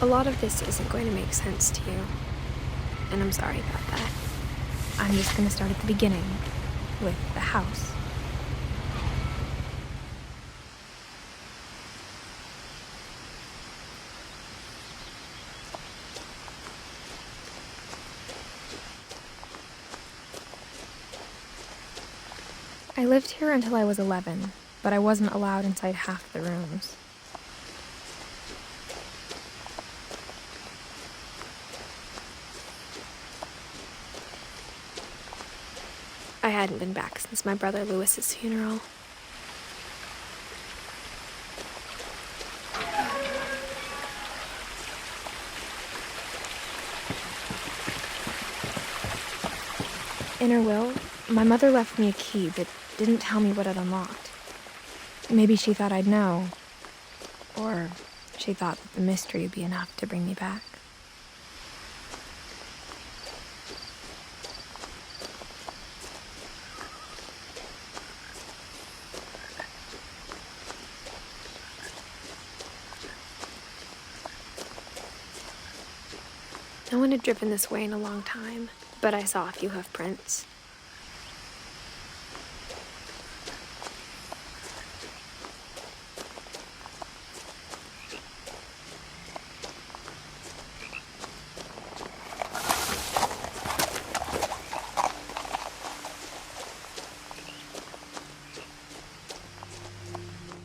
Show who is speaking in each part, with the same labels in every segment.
Speaker 1: A lot of this isn't going to make sense to you, and I'm sorry about that. I'm just going to start at the beginning, with the house. I lived here until I was 11, but I wasn't allowed inside half the rooms. I hadn't been back since my brother Lewis's funeral. In her will, my mother left me a key but didn't tell me what it unlocked. Maybe she thought I'd know, or she thought that the mystery would be enough to bring me back. No one had driven this way in a long time, but I saw a few hoof prints.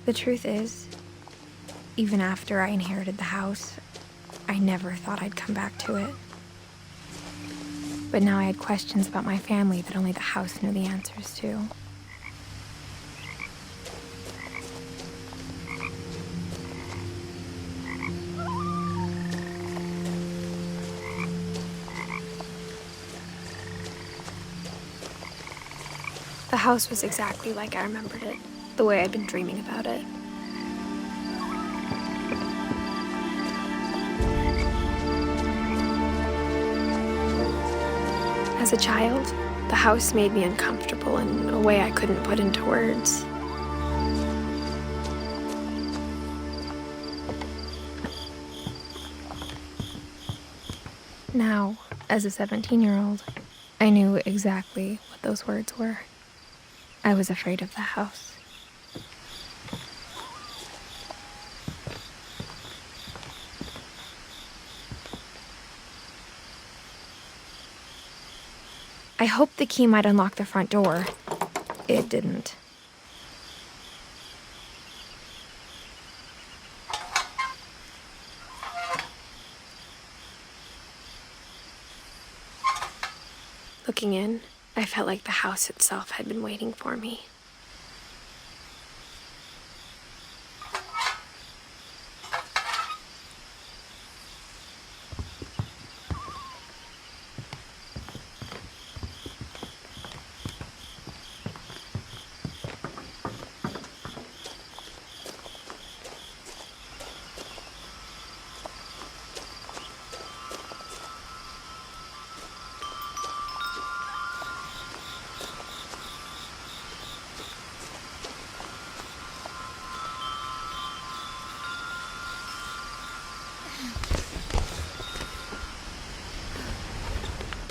Speaker 1: The truth is, even after I inherited the house, I never thought I'd come back to it. But now I had questions about my family that only the house knew the answers to. The house was exactly like I remembered it, the way I'd been dreaming about it. As a child, the house made me uncomfortable in a way I couldn't put into words. Now, as a 17-year-old, I knew exactly what those words were. I was afraid of the house. I hoped the key might unlock the front door. It didn't. Looking in, I felt like the house itself had been waiting for me.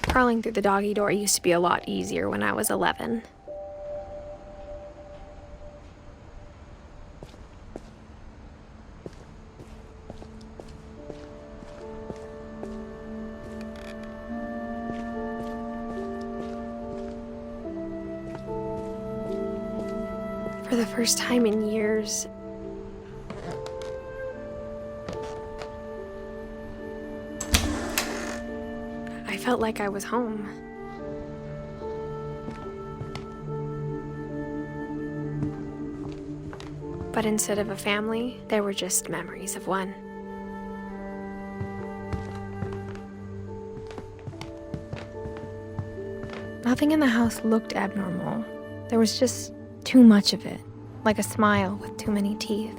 Speaker 1: Crawling through the doggy door used to be a lot easier when I was 11. For the first time in years, I felt like I was home. But instead of a family, there were just memories of one. Nothing in the house looked abnormal. There was just too much of it, like a smile with too many teeth.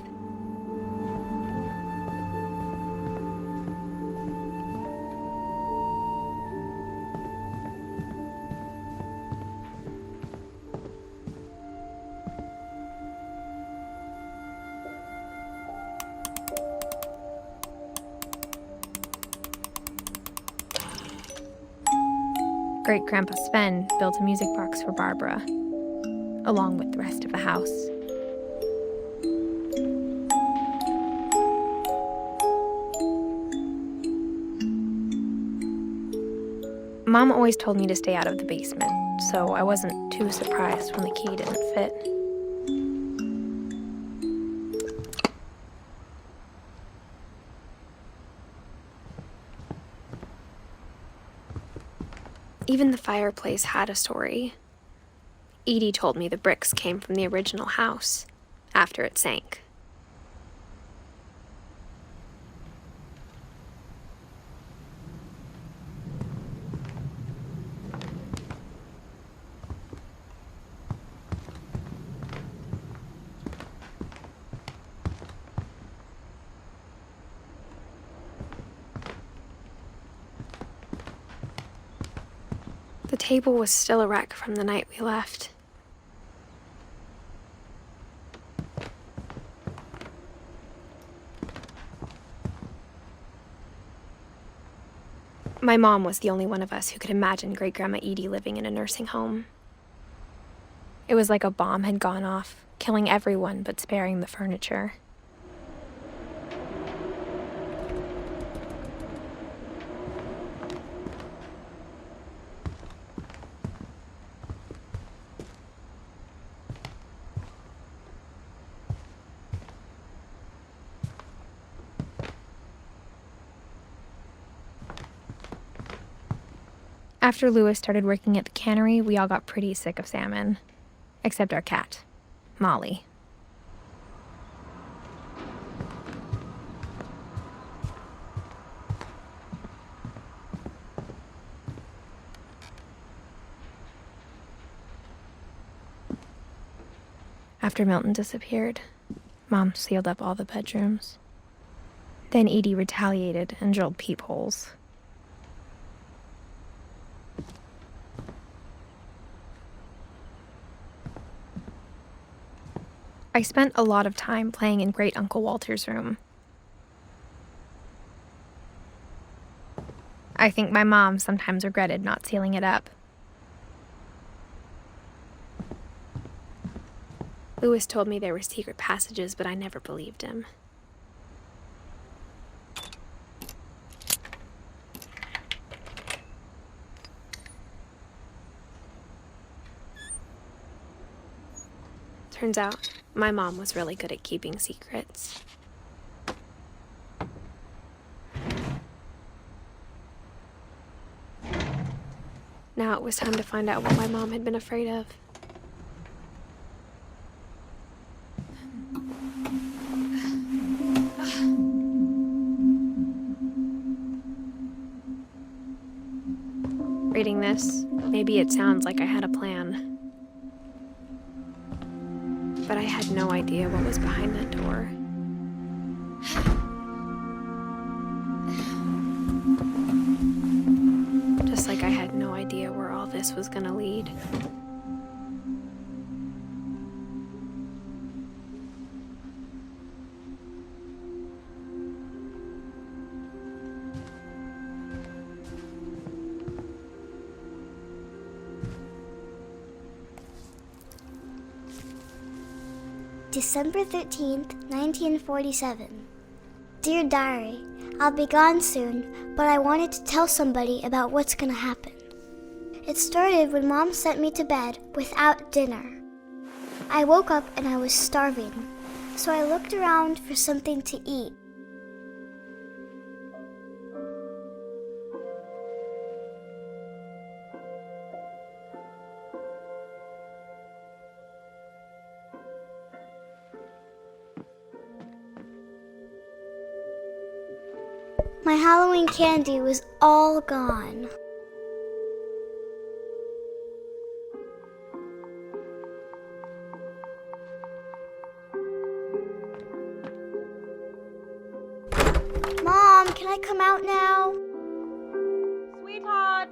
Speaker 1: Great-Grandpa Sven built a music box for Barbara, along with the rest of the house. Mom always told me to stay out of the basement, so I wasn't too surprised when the key didn't fit. Even the fireplace had a story. Edie told me the bricks came from the original house, after it sank. The table was still a wreck from the night we left. My mom was the only one of us who could imagine Great-Grandma Edie living in a nursing home. It was like a bomb had gone off, killing everyone but sparing the furniture. After Louis started working at the cannery, we all got pretty sick of salmon. Except our cat, Molly. After Milton disappeared, Mom sealed up all the bedrooms. Then Edie retaliated and drilled peepholes. I spent a lot of time playing in Great Uncle Walter's room. I think my mom sometimes regretted not sealing it up. Louis told me there were secret passages, but I never believed him. Turns out, my mom was really good at keeping secrets. Now it was time to find out what my mom had been afraid of. Reading this, maybe it sounds like I had a plan. But I had no idea what was behind that door. Just like I had no idea where all this was gonna lead.
Speaker 2: December 13th, 1947. Dear Diary, I'll be gone soon, but I wanted to tell somebody about what's gonna happen. It started when Mom sent me to bed without dinner. I woke up and I was starving, so I looked around for something to eat. My Halloween candy was all gone. Mom, can I come out now?
Speaker 3: Sweetheart,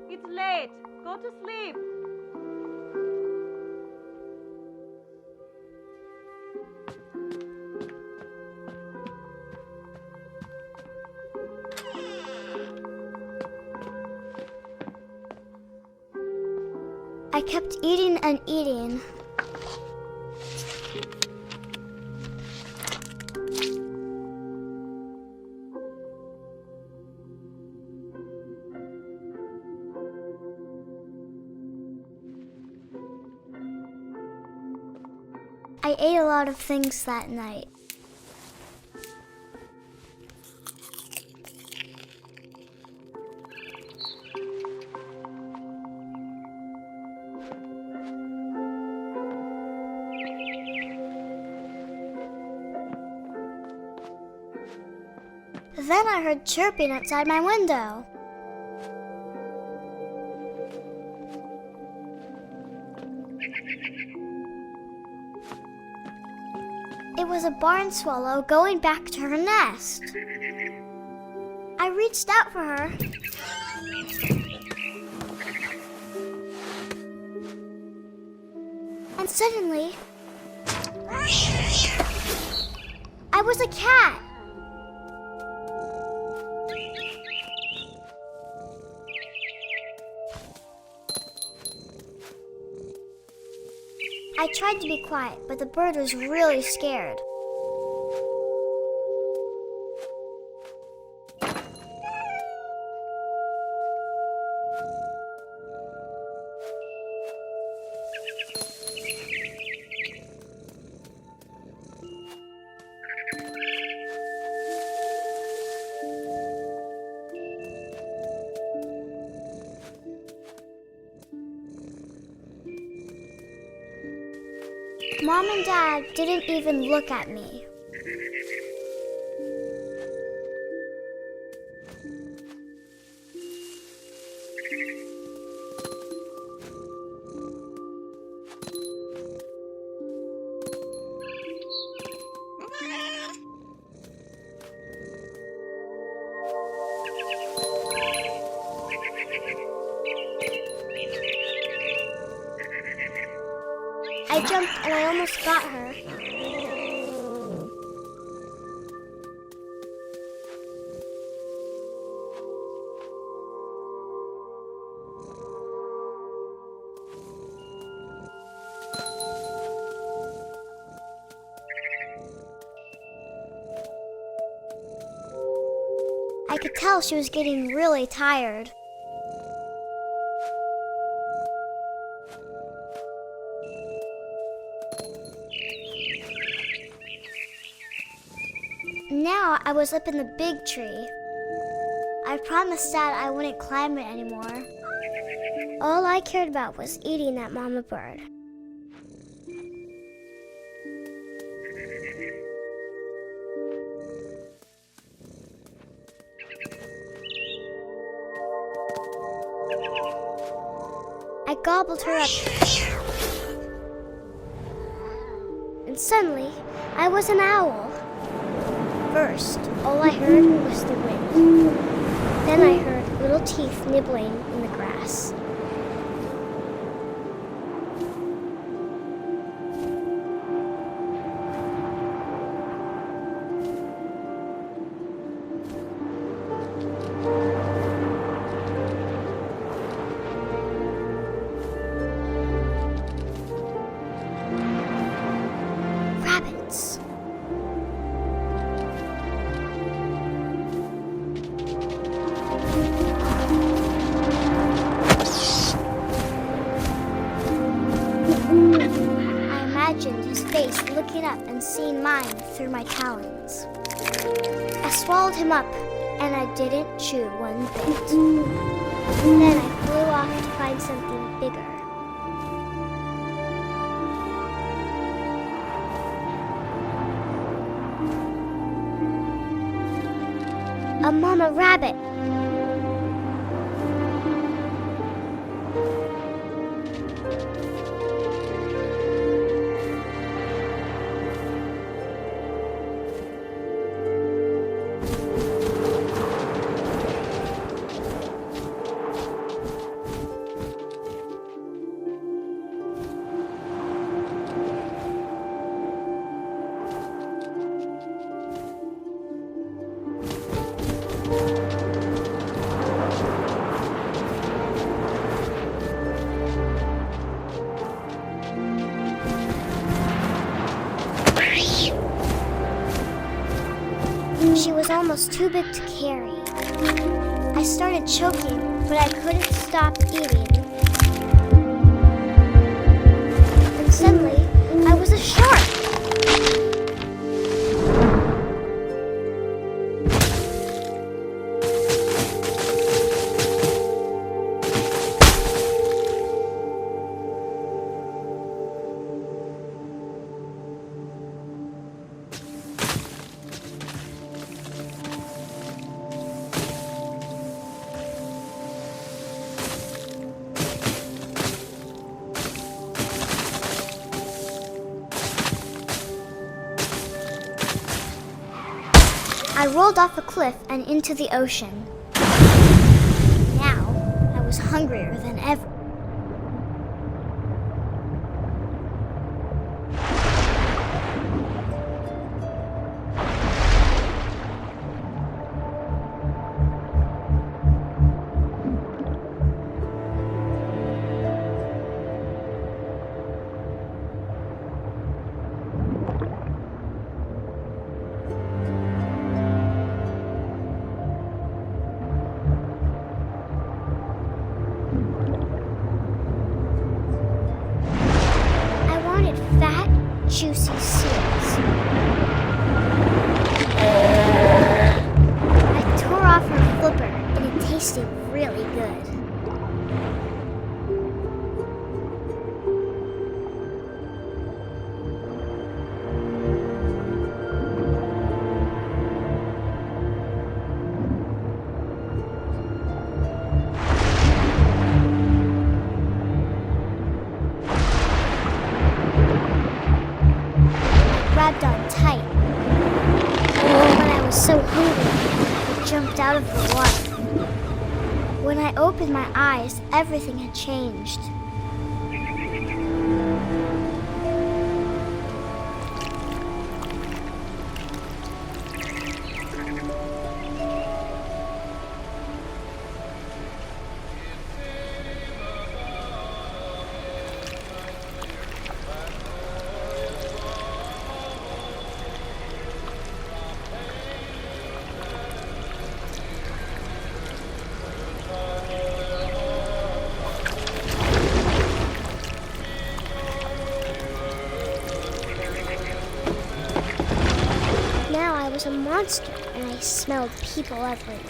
Speaker 3: it's late. Go to sleep.
Speaker 2: I kept eating and eating. I ate a lot of things that night. Then I heard chirping outside my window. It was a barn swallow going back to her nest. I reached out for her. And suddenly, I was a cat. I tried to be quiet, but the bird was really scared. Mom and Dad didn't even look at me. I jumped and I almost got her. I could tell she was getting really tired. Now I was up in the big tree. I promised Dad I wouldn't climb it anymore. All I cared about was eating that mama bird. I gobbled her up. And suddenly, I was an owl. First, all I heard was the wind. Then I heard little teeth nibbling in the grass. Rabbits. I imagined his face looking up and seeing mine through my talons. I swallowed him up, and I didn't chew one bit. Then I flew off to find something bigger. A mama rabbit. She was almost too big to carry. I started choking, but I couldn't stop eating. And suddenly, I was a shark. I rolled off a cliff and into the ocean. Now, I was hungrier than ever. Fat, juicy seals. I tore off her flipper and it tasted really good. Grabbed on tight. When I was so hungry, I jumped out of the water. When I opened my eyes, everything had changed. Now I was a monster, and I smelled people everywhere.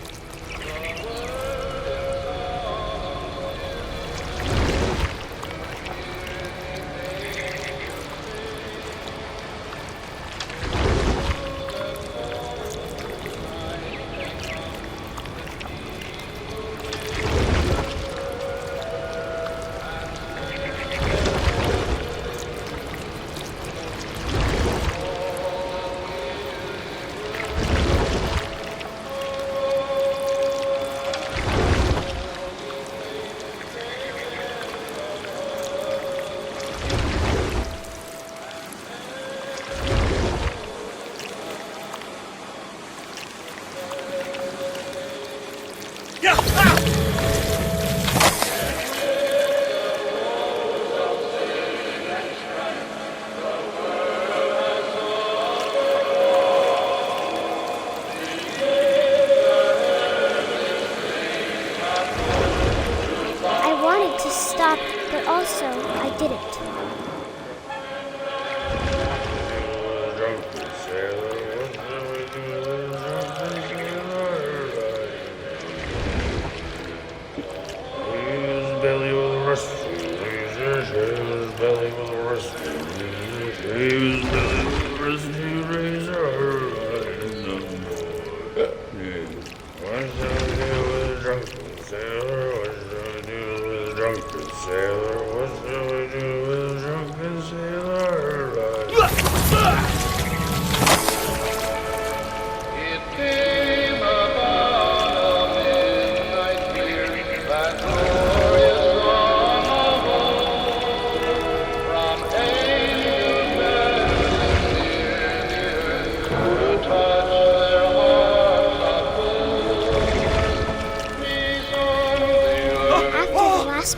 Speaker 2: Stop, but also I didn't.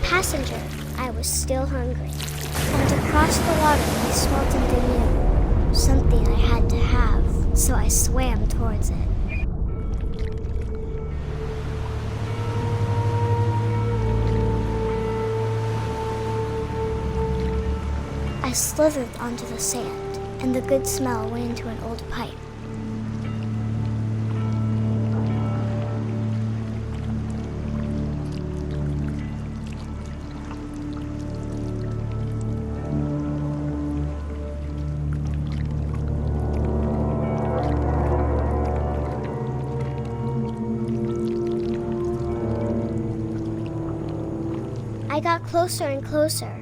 Speaker 2: Passenger, I was still hungry. And across the water I smelled something new. Something I had to have. so I swam towards it. I slithered onto the sand, and the good smell went into an old pipe. I got closer and closer.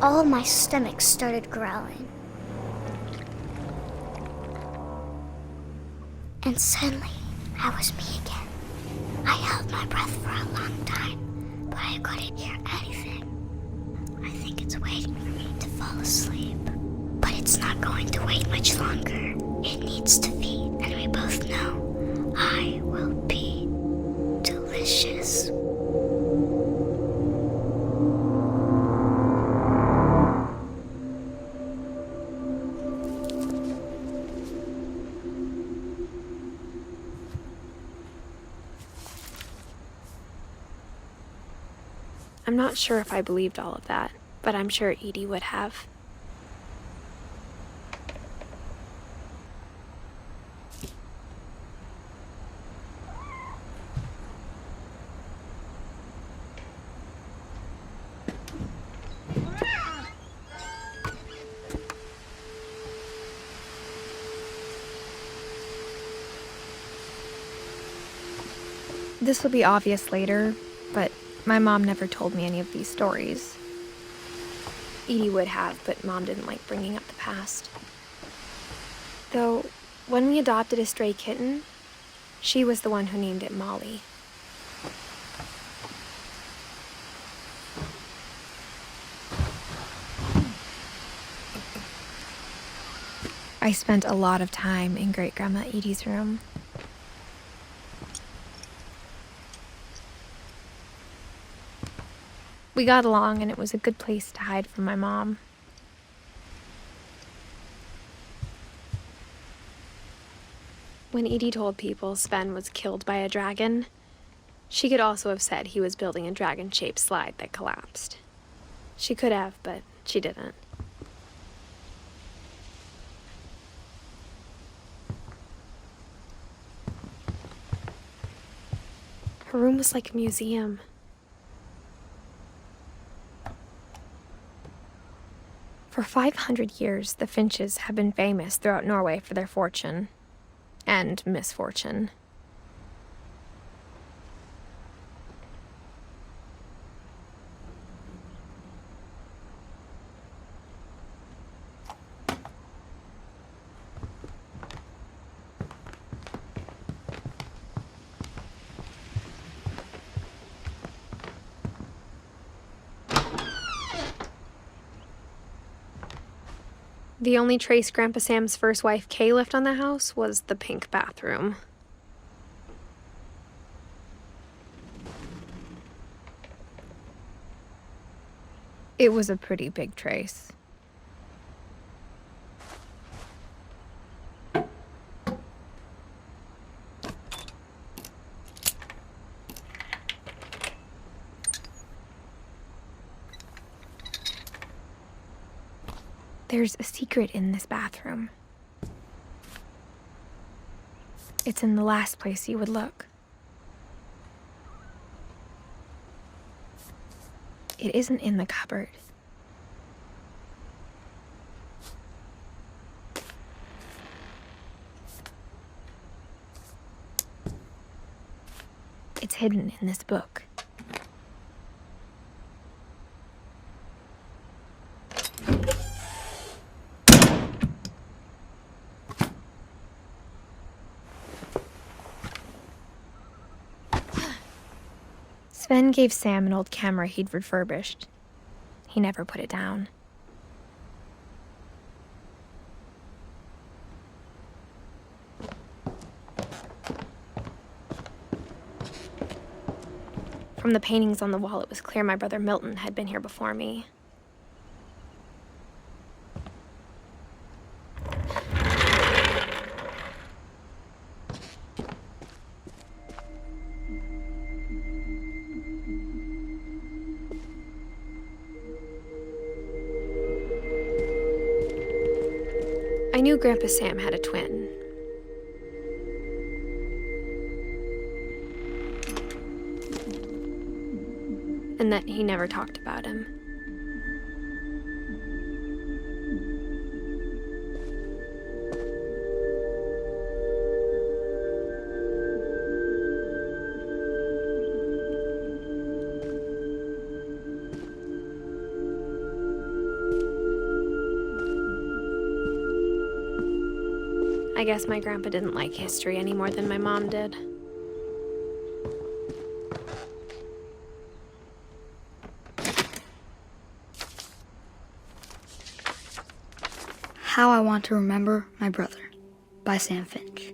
Speaker 2: All of my stomach started growling. And suddenly, I was me again. I held my breath for a long time, but I couldn't hear anything. I think it's waiting for me to fall asleep. But it's not going to wait much longer. It needs to feed, and we both know I will be delicious.
Speaker 1: I'm not sure if I believed all of that, but I'm sure Edie would have. This will be obvious later, but my mom never told me any of these stories. Edie would have, but Mom didn't like bringing up the past. Though, when we adopted a stray kitten, she was the one who named it Molly. I spent a lot of time in Great-Grandma Edie's room. We got along, and it was a good place to hide from my mom. When Edie told people Sven was killed by a dragon, she could also have said he was building a dragon-shaped slide that collapsed. She could have, but she didn't. Her room was like a museum. For 500 years, the Finches have been famous throughout Norway for their fortune and misfortune. The only trace Grandpa Sam's first wife, Kay, left on the house was the pink bathroom. It was a pretty big trace. There's a secret in this bathroom. It's in the last place you would look. It isn't in the cupboard. It's hidden in this book. Sven gave Sam an old camera he'd refurbished. He never put it down. From the paintings on the wall, it was clear my brother Milton had been here before me. I knew Grandpa Sam had a twin. And that he never talked about him. I guess my grandpa didn't like history any more than my mom did.
Speaker 4: How I Want to Remember My Brother by Sam Finch.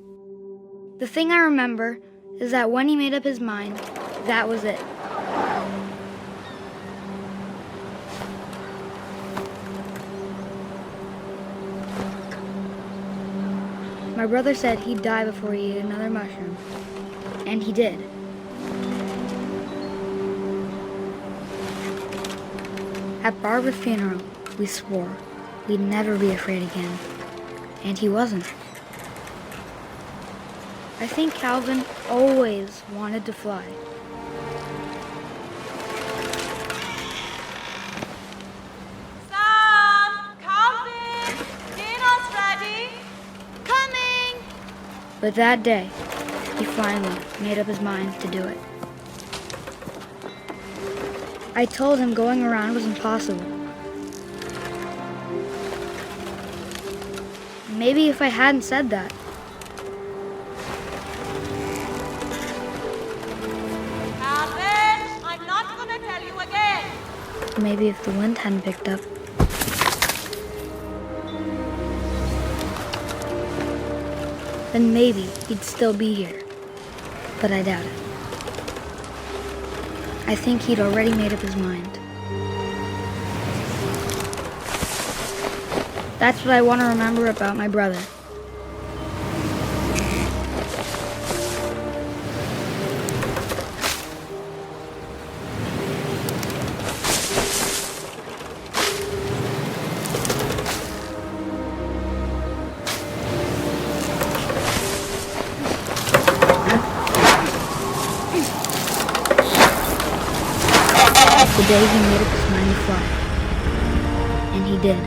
Speaker 4: The thing I remember is that when he made up his mind, that was it. My brother said he'd die before he ate another mushroom, and he did. At Barbara's funeral, we swore we'd never be afraid again, and he wasn't. I think Calvin always wanted to fly.
Speaker 3: Sam! Calvin! Dinner's ready! Coming!
Speaker 4: But that day, he finally made up his mind to do it. I told him going around was impossible. Maybe if I hadn't said that.
Speaker 3: Calvin, I'm not gonna tell you again.
Speaker 4: Maybe if the wind hadn't picked up. Then maybe he'd still be here. But I doubt it. I think he'd already made up his mind. That's what I want to remember about my brother. The day he made up his mind to fly. And he did.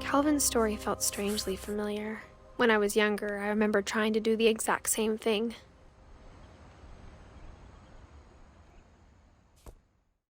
Speaker 1: Calvin's story felt strangely familiar. When I was younger, I remember trying to do the exact same thing.